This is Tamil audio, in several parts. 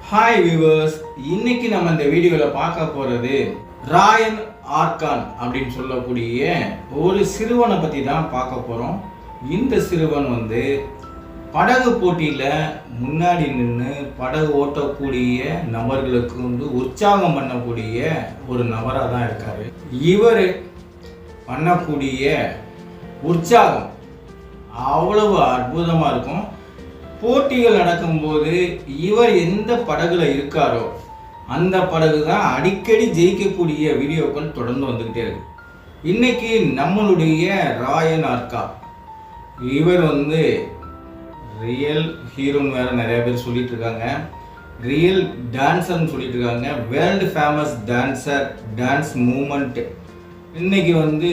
ஹாய் வியூவர்ஸ், இன்னைக்கு நம்ம இந்த வீடியோவில் பார்க்க போகிறது ராயன் ஆர்கான் அப்படின்னு சொல்லக்கூடிய ஒரு சிறுவனை பற்றி தான் பார்க்க போகிறோம். இந்த சிறுவன் படகு போட்டியில் முன்னாடி நின்று படகு ஓட்டக்கூடிய நபர்களுக்கு உற்சாகம் பண்ணக்கூடிய ஒரு நபராக தான் இருக்கார். இவர் பண்ணக்கூடிய உற்சாகம் அவ்வளவு அற்புதமாக இருக்கும். போட்டிகள் நடக்கும்போது இவர் எந்த படகுல இருக்காரோ அந்த படகு தான் அடிக்கடி ஜெயிக்கக்கூடிய வீடியோக்கள் தொடர்ந்து வந்துக்கிட்டே இருக்கு. இன்னைக்கு நம்மளுடைய ராயன் ஆர்கான் இவர் ரியல் ஹீரோன்னு வேற நிறைய பேர் சொல்லிட்டு இருக்காங்க, ரியல் டான்சர்னு சொல்லிட்டு இருக்காங்க, world famous dancer, dance moment. இன்னைக்கு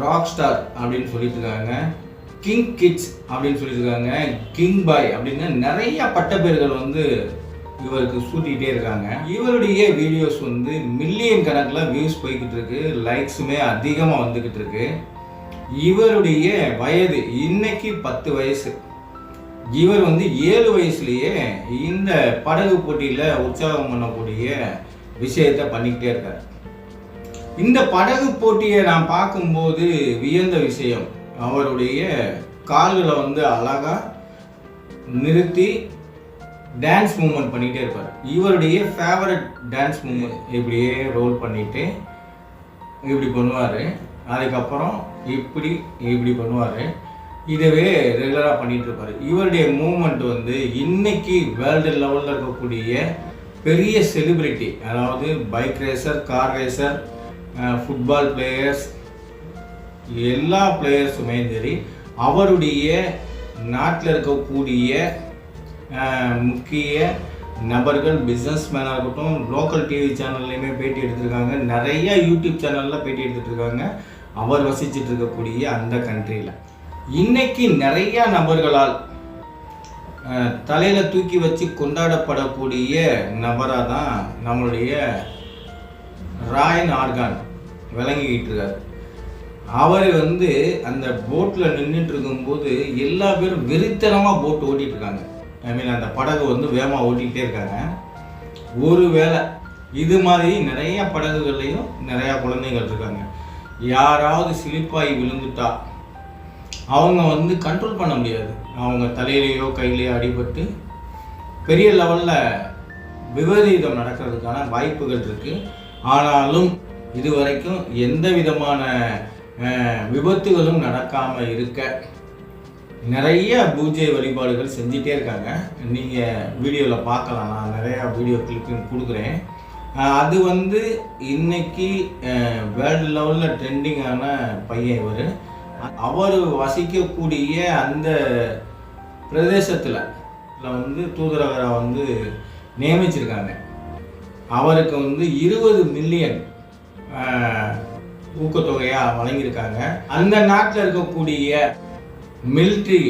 ராக் ஸ்டார் அப்படின்னு சொல்லிட்டு இருக்காங்க, கிங் கிட்ஸ் அப்படின்னு சொல்லியிருக்காங்க, கிங் பாய் அப்படின்னு நிறைய பட்ட பேர்கள் இவருக்கு சூட்டிகிட்டே இருக்காங்க. இவருடைய வீடியோஸ் மில்லியன் கணக்கில் வியூஸ் போய்கிட்டு இருக்கு, லைக்ஸுமே அதிகமாக வந்துக்கிட்டு இருக்கு. இவருடைய வயது இன்னைக்கு 10 வயசு. இவர் 7 வயசுலேயே இந்த படகு போட்டியில் உற்சாகம் பண்ணக்கூடிய விஷயத்தை பண்ணிக்கிட்டே இருக்கார். இந்த படகு போட்டியை நான் பார்க்கும்போது வியந்த விஷயம், அவருடைய கால்களை அழகா நிறுத்தி டான்ஸ் மூமெண்ட் பண்ணிகிட்டே இருப்பார். இவருடைய ஃபேவரட் டான்ஸ் மூமெண்ட் இப்படியே ரோல் பண்ணிட்டு இப்படி பண்ணுவார், அதுக்கப்புறம் இப்படி பண்ணுவார். இதவே ரெகுலராக பண்ணிகிட்டு இருப்பார். இவருடைய மூமெண்ட் இன்னைக்கு வேர்ல்டு லெவலில் இருக்கக்கூடிய பெரிய செலிபிரிட்டி, அதாவது bike racer, car racer, football players, எல்லா பிளேயர்ஸுமே சரி, அவருடைய நாட்டில் இருக்கக்கூடிய முக்கிய நபர்கள், பிஸ்னஸ் மேனாக இருக்கட்டும், லோக்கல் டிவி சேனல்லையுமே பேட்டி எடுத்திருக்காங்க, நிறைய யூடியூப் சேனலில் பேட்டி எடுத்துகிட்டு இருக்காங்க. அவர் வசிச்சுட்டு இருக்கக்கூடிய அந்த கண்ட்ரியில் இன்னைக்கு நிறைய நபர்களால் தலையில் தூக்கி வச்சு கொண்டாடப்படக்கூடிய நபராக தான் நம்மளுடைய ராயன் ஆர்கான் விளங்கிக்கிட்டு இருக்கார். அவர் அந்த போட்டில் நின்றுட்டு இருக்கும்போது எல்லா பேரும் வெறித்தனமாக போட்டு ஓட்டிகிட்டு இருக்காங்க. அந்த படகு வேகமாக ஓட்டிகிட்டே இருக்காங்க. ஒருவேளை இது மாதிரி நிறைய படகுகள்லையும் நிறையா குழந்தைகள் இருக்காங்க. யாராவது சிலிப்பாகி விழுந்துட்டா அவங்க கண்ட்ரோல் பண்ண முடியாது. அவங்க தலையிலையோ கையிலையோ அடிபட்டு பெரிய லெவலில் விபரீதம் நடக்கிறதுக்கான வாய்ப்புகள் இருக்குது. ஆனாலும் இதுவரைக்கும் எந்த விதமான விபத்துகளும் நடக்காமல் இருக்க நிறைய பூஜை வழிபாடுகள் செஞ்சிட்டே இருக்காங்க. நீங்கள் வீடியோவில் பார்க்கலாம், நான் நிறையா வீடியோ கிளிப்பிங் கொடுக்குறேன். அது இன்னைக்கு வேர்ல்டு லெவலில் ட்ரெண்டிங்கான பையன் இவர். அவர் வசிக்கக்கூடிய அந்த பிரதேசத்தில் தூதரகரை நியமிச்சிருக்காங்க. அவருக்கு 20 மில்லியன் ஊக்கத்தொகையாக வழங்கியிருக்காங்க. அந்த நாட்டில் இருக்கக்கூடிய மிலிட்ரி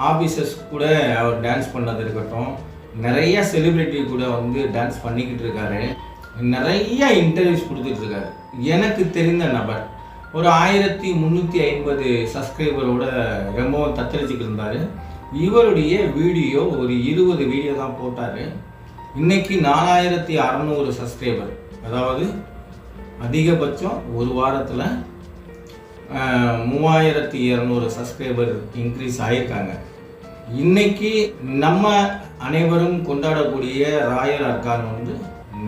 ஆஃபீஸர்ஸ் கூட அவர் டான்ஸ் பண்ணது இருக்கட்டும், நிறைய செலிப்ரிட்டி கூட டான்ஸ் பண்ணிக்கிட்டு இருக்காரு, நிறைய இன்டர்வியூஸ் கொடுத்துட்டு இருக்காரு. எனக்கு தெரிந்த நபர் ஒரு 1350 சப்ஸ்கிரைபரோட ரொம்பவும் தத்தளிச்சுட்டு இருந்தார். இவருடைய வீடியோ ஒரு 20 வீடியோ தான் போட்டார். இன்னைக்கு 4600 சப்ஸ்கிரைபர், அதாவது அதிகபட்சம் ஒரு வாரத்தில் 3200 சப்ஸ்கிரைபர் இன்க்ரீஸ் ஆகியிருக்காங்க. இன்னைக்கு நம்ம அனைவரும் கொண்டாடக்கூடிய ராயன் ஆர்கான்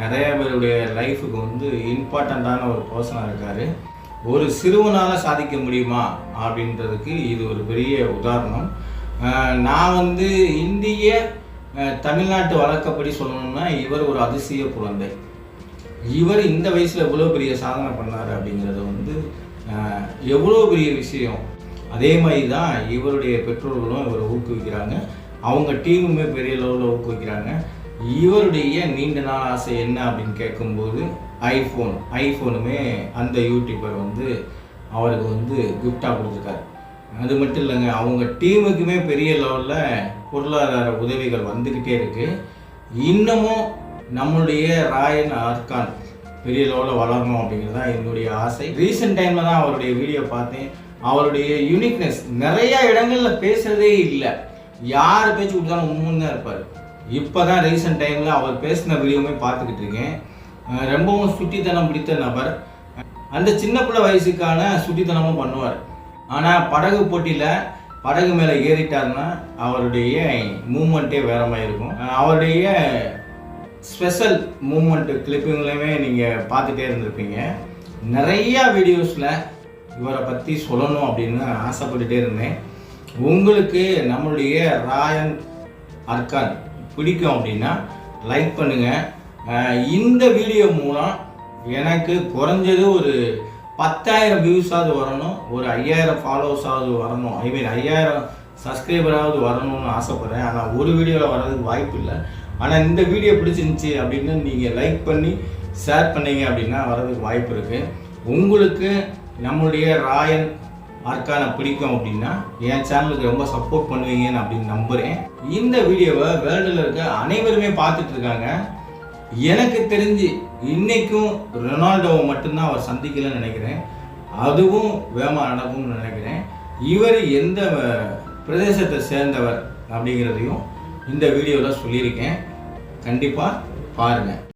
நிறைய பேருடைய லைஃபுக்கு இம்பார்ட்டண்ட்டான ஒரு பர்சனாக இருக்கார். ஒரு சிறுவனால் சாதிக்க முடியுமா அப்படின்றதுக்கு இது ஒரு பெரிய உதாரணம். நான் இந்திய தமிழ்நாட்டு வழக்கப்படி சொல்லணும்னா இவர் ஒரு அதிசய குழந்தை. இவர் இந்த வயசில் எவ்வளோ பெரிய சாதனை பண்ணார் அப்படிங்கிறது எவ்வளோ பெரிய விஷயம். அதே மாதிரி தான் இவருடைய பெற்றோர்களும் இவரை ஊக்குவிக்கிறாங்க, அவங்க டீமுமே பெரிய லெவலில் ஊக்குவிக்கிறாங்க. இவருடைய நீண்ட நாள் ஆசை என்ன அப்படின்னு கேட்கும்போது ஐஃபோனுமே அந்த யூடியூபர் அவருக்கு கிஃப்டாக கொடுத்துருக்காரு. அது மட்டும் இல்லைங்க, அவங்க டீமுக்குமே பெரிய லெவலில் பொருளாதார உதவிகள் வந்துக்கிட்டே இருக்குது. இன்னமும் நம்மளுடைய ராயன் ஆர்கான் பெரிய லெவலில் வளரணும் அப்படிங்கிறது தான் என்னுடைய ஆசை. ரீசெண்ட் டைமில் தான் அவருடைய வீடியோ பார்த்தேன். அவருடைய யூனிக்னஸ் நிறைய இடங்களில் பேசுகிறதே இல்லை, யார் பேச்சு கொடுத்தாலும் உண்மைன்னு தான் இருப்பார். இப்போ தான் ரீசெண்ட் டைமில் அவர் பேசின வீடியோவுமே பார்த்துக்கிட்டு இருக்கேன். ரொம்பவும் சுட்டித்தனம் பிடித்த நபர். அந்த சின்ன பிள்ளை வயசுக்கான சுட்டித்தனமும் பண்ணுவார். ஆனால் படகு போட்டியில் படகு மேலே ஏறிட்டார்னா அவருடைய மூமெண்ட்டே வேற மாதிரி இருக்கும். அவருடைய ஸ்பெஷல் மூமெண்ட்டு கிளிப்பிங்லையுமே நீங்கள் பார்த்துட்டே இருந்திருப்பீங்க. நிறையா வீடியோஸில் இவரை பற்றி சொல்லணும் அப்படின்னு ஆசைப்பட்டுட்டே இருந்தேன். உங்களுக்கு நம்மளுடைய ராயன் ஆர்கான் பிடிக்கும் அப்படின்னா லைக் பண்ணுங்கள். இந்த வீடியோ மூலம் எனக்கு குறைஞ்சது ஒரு 10,000 வியூஸாவது வரணும், ஒரு 5,000 ஃபாலோவர்ஸாவது வரணும், 5,000 சப்ஸ்கிரைபராவது வரணும்னு ஆசைப்பட்றேன். ஆனால் ஒரு வீடியோவில் வர்றதுக்கு வாய்ப்பு இல்லை. ஆனால் இந்த வீடியோ பிடிச்சிருந்துச்சி அப்படின்னு நீங்கள் லைக் பண்ணி ஷேர் பண்ணீங்க அப்படின்னா வர்றதுக்கு வாய்ப்பு இருக்குது. உங்களுக்கு நம்மளுடைய ராயன் ஆர்கானை பிடிக்கும் அப்படின்னா என் சேனலுக்கு ரொம்ப சப்போர்ட் பண்ணுவீங்கன்னு அப்படின்னு நம்புகிறேன். இந்த வீடியோவை வேர்ல்டில் இருக்க அனைவருமே பார்த்துட்டு இருக்காங்க. எனக்கு தெரிஞ்சு இன்னைக்கும் ரொனால்டோவை மட்டும்தான் அவர் சந்திக்கலன்னு நினைக்கிறேன். அதுவும் வேகமாக நடக்கும்னு நினைக்கிறேன். இவர் எந்த பிரதேசத்தை சேர்ந்தவர் அப்படிங்கிறதையும் இந்த வீடியோவில் சொல்லியிருக்கேன். கண்டிப்பாக பாருங்கள்.